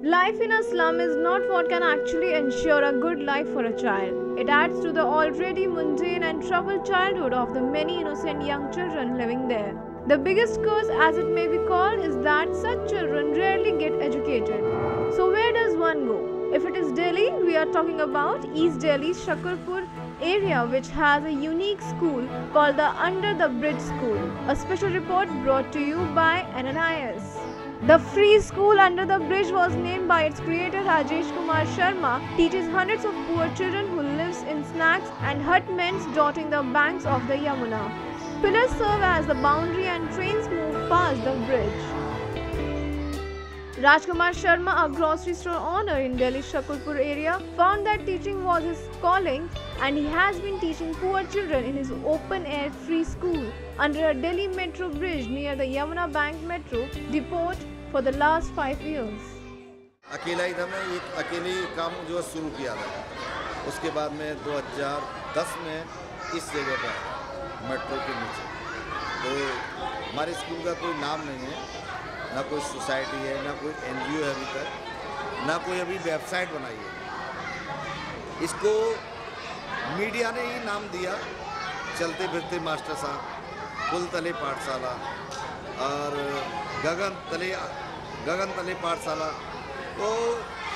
Life in a slum is not what can actually ensure a good life for a child. It adds to the already mundane and troubled childhood of the many innocent young children living there. The biggest curse, as it may be called, is that such children rarely get educated. So where does one go? If it is Delhi, we are talking about East Delhi's Shakarpur area, which has a unique school called the Under the Bridge School. A special report brought to you by Ananias. The free school Under the Bridge was named by its creator Rajesh Kumar Sharma, teaches hundreds of poor children who lives in snacks and hutments dotting the banks of the Yamuna. Pillars serve as the boundary and trains move past the bridge. Rajkumar Sharma, a grocery store owner in Delhi's Shakarpur area, found that teaching was his calling, and he has been teaching poor children in his open-air free school under a Delhi metro bridge near the Yamuna Bank metro depot for the last 5 years. अकेला ही था, मैं एक अकेले काम जो शुरू किया था। उसके बाद में 2010 में इस जगह पर मेट्रो के नीचे, तो हमारे स्कूल का कोई नाम नहीं है, ना कोई सोसाइटी है, ना कोई एनजीओ है अभी तक, ना कोई अभी वेबसाइट बनाई है। इसको मीडिया ने ही नाम दिया, चलते फिरते मास्टर साहब, पुल तले पाठशाला और गगन तले पाठशाला। तो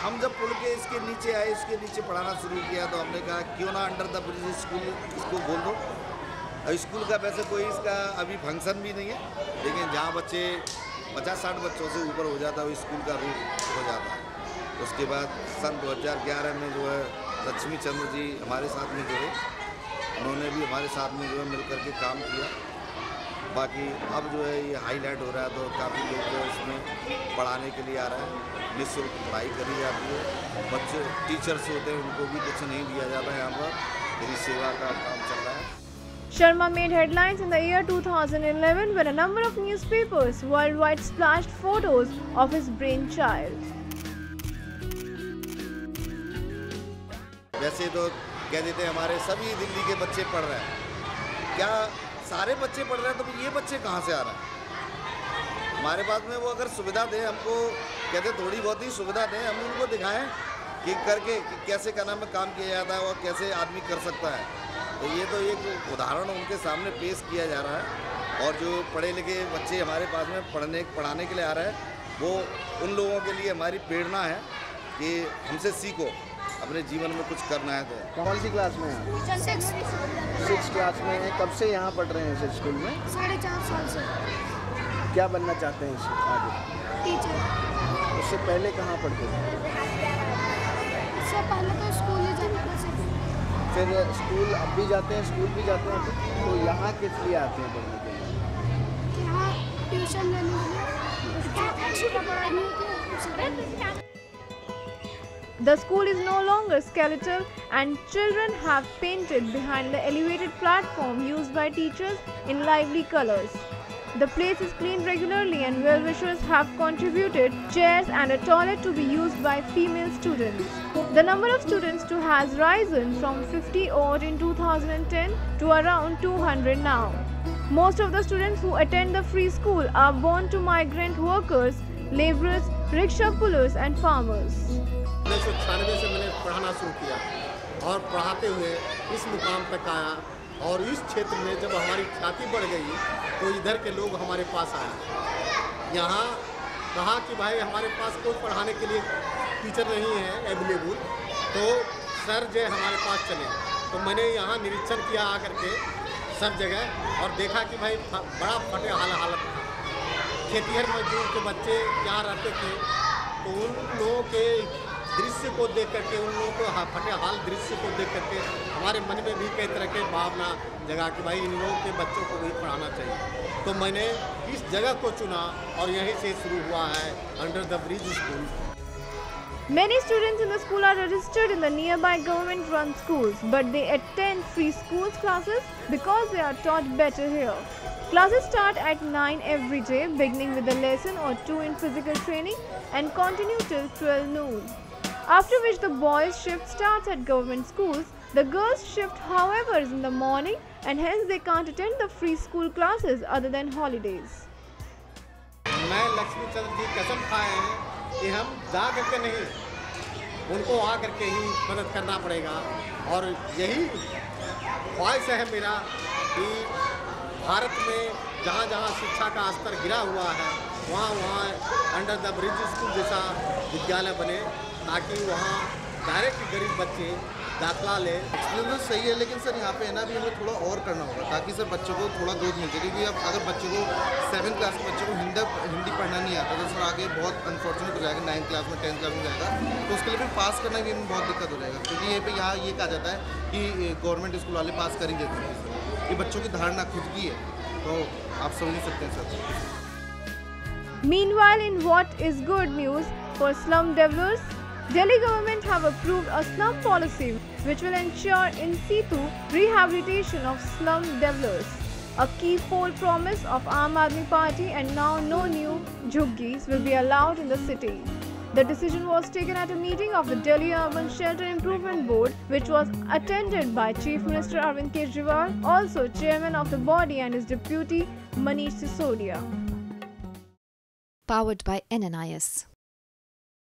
हम जब पुल के इसके नीचे आए, इसके नीचे पढ़ाना शुरू किया, तो हमने कहा क्यों ना अंडर द ब्रिज स्कूल इसको बोल दो। स्कूल का वैसे कोई इसका अभी फंक्शन भी नहीं है, लेकिन जहाँ बच्चे 50-60 बच्चों से ऊपर हो जाता है वो स्कूल का रूप हो जाता है। उसके बाद सन 2011 में जो है लक्ष्मी चंद्र जी हमारे साथ में जुड़े, उन्होंने भी हमारे साथ में जो है मिल कर के काम किया। बाकी अब जो है ये हाईलाइट हो रहा है, तो काफ़ी लोग जो इसमें पढ़ाने के लिए आ रहे हैं, निःशुल्क पढ़ाई करी जाती है। बच्चे टीचर्स होते हैं, उनको भी कुछ नहीं दिया जाता है, यहाँ पर मेरी सेवा का काम चल रहा है। Sharma made headlines in the year 2011 when a number of newspapers worldwide splashed photos of his brainchild. वैसे तो कह देते हैं हमारे सभी दिल्ली के बच्चे पढ़ रहे हैं, क्या सारे बच्चे पढ़ रहे हैं, तो ये बच्चे कहाँ से आ रहे हैं? हमारे पास में वो अगर सुविधा दें हमको, कहते थोड़ी बहुत ही सुविधा दें, हम उनको दिखाएं कि करके कि कैसे का नाम में काम किया जाता है और कैसे आदमी कर सकता है। तो ये तो एक उदाहरण उनके सामने पेश किया जा रहा है, और जो पढ़े लिखे बच्चे हमारे पास में पढ़ाने के लिए आ रहे हैं, वो उन लोगों के लिए हमारी प्रेरणा है कि हमसे सीखो, अपने जीवन में कुछ करना है। तो कौन सी क्लास में है? 6 क्लास में है। कब से यहाँ पढ़ रहे हैं इस स्कूल में? 4.5 साल से। क्या बनना चाहते हैं इस आगे? टीचर। उससे पहले कहाँ पढ़ते थे? इससे पहले तो स्कूल ही जाने का सिर्फ। फिर स्कूल अब भी जाते हैं, स्कूल भी जाते हैं, तो यहाँ किस लिए आते हैं पढ़ने के लिए? यहाँ ट्यूशन लेने के लिए एक्स्ट्रा पढ़ाई नहीं होती है। The school is no longer skeletal, and children have painted behind the elevated platform used by teachers in lively colors. The place is cleaned regularly, and well-wishers have contributed chairs and a toilet to be used by female students. The number of students too has risen from 50 odd in 2010 to around 200 now. Most of the students who attend the free school are born to migrant workers, laborers, rickshaw pullers and farmers. 1996 से मैंने पढ़ाना शुरू किया और पढ़ाते हुए इस मुकाम तक आया, और इस क्षेत्र में जब हमारी ख्याति बढ़ गई तो इधर के लोग हमारे पास आए। यहाँ कहा कि भाई हमारे पास कोई पढ़ाने के लिए टीचर नहीं है अवेलेबल, तो सर जो हमारे पास चले। तो मैंने यहाँ निरीक्षण किया आकर के सब जगह, और देखा कि भाई बड़ा फटे हालत था। खेतिहर मजदूर के बच्चे यहाँ रहते थे, तो उन लोगों के दृश्य को देख करके, उन लोगों को फटे हाल दृश्य को देख करके हमारे मन में भी कई तरह के भावना जगा कि भाई इन लोगों के बच्चों को भी पढ़ाना चाहिए। तो मैंने इस जगह को चुना और यहीं से शुरू हुआ है under the bridge school. Many students in the school are registered in the nearby government-run schools, but they attend free schools classes because they are taught better here. Classes start at 9 every day, beginning with a lesson or two in physical training and continue till 12 noon. After which the boys' shift starts at government schools. The girls' shift, however, is in the morning, and hence they can't attend the free school classes other than holidays. मैं लक्ष्मी चंद्र जी कसम खाए हैं कि हम जा करके नहीं, उनको आ करके ही मदद करना पड़ेगा। और यही ख्वाहिश है मेरा कि भारत में जहाँ जहाँ शिक्षा का स्तर गिरा हुआ है वहाँ अंडर द ब्रिज स्कूल जैसा विद्यालय बने, ताकि वहाँ डायरेक्ट गरीब बच्चे दाखिला ले। तो सही है, लेकिन सर यहाँ पे है ना भी हमें थोड़ा और करना होगा ताकि सर बच्चों को थोड़ा ग्रोथ मिल जाए। क्योंकि अब अगर बच्चों को 7th क्लास के बच्चों को हिंदी पढ़ना नहीं आता तो सर आगे बहुत अनफॉर्चुनेट हो जाएगा। 9th क्लास में 10th क्लास में जाएगा तो उसके लिए भी पास करना भी हमें बहुत दिक्कत हो जाएगा। क्योंकि यहाँ ये कहा जाता है कि गवर्नमेंट स्कूल वाले पास कर ही देते हैं। ये बच्चों की धारणा खुद की है, तो आप समझ नहीं सकते हैं sir. Meanwhile, in what is good news for slum dwellers, Delhi government have approved a slum policy which will ensure in situ rehabilitation of slum dwellers, a key poll promise of Aam Aadmi Party, and now no new jhuggies will be allowed in the city. The decision was taken at a meeting of the Delhi Urban Shelter Improvement Board, which was attended by Chief Minister Arvind Kejriwal, also chairman of the body, and his deputy Manish Sisodia. Powered by NNIS.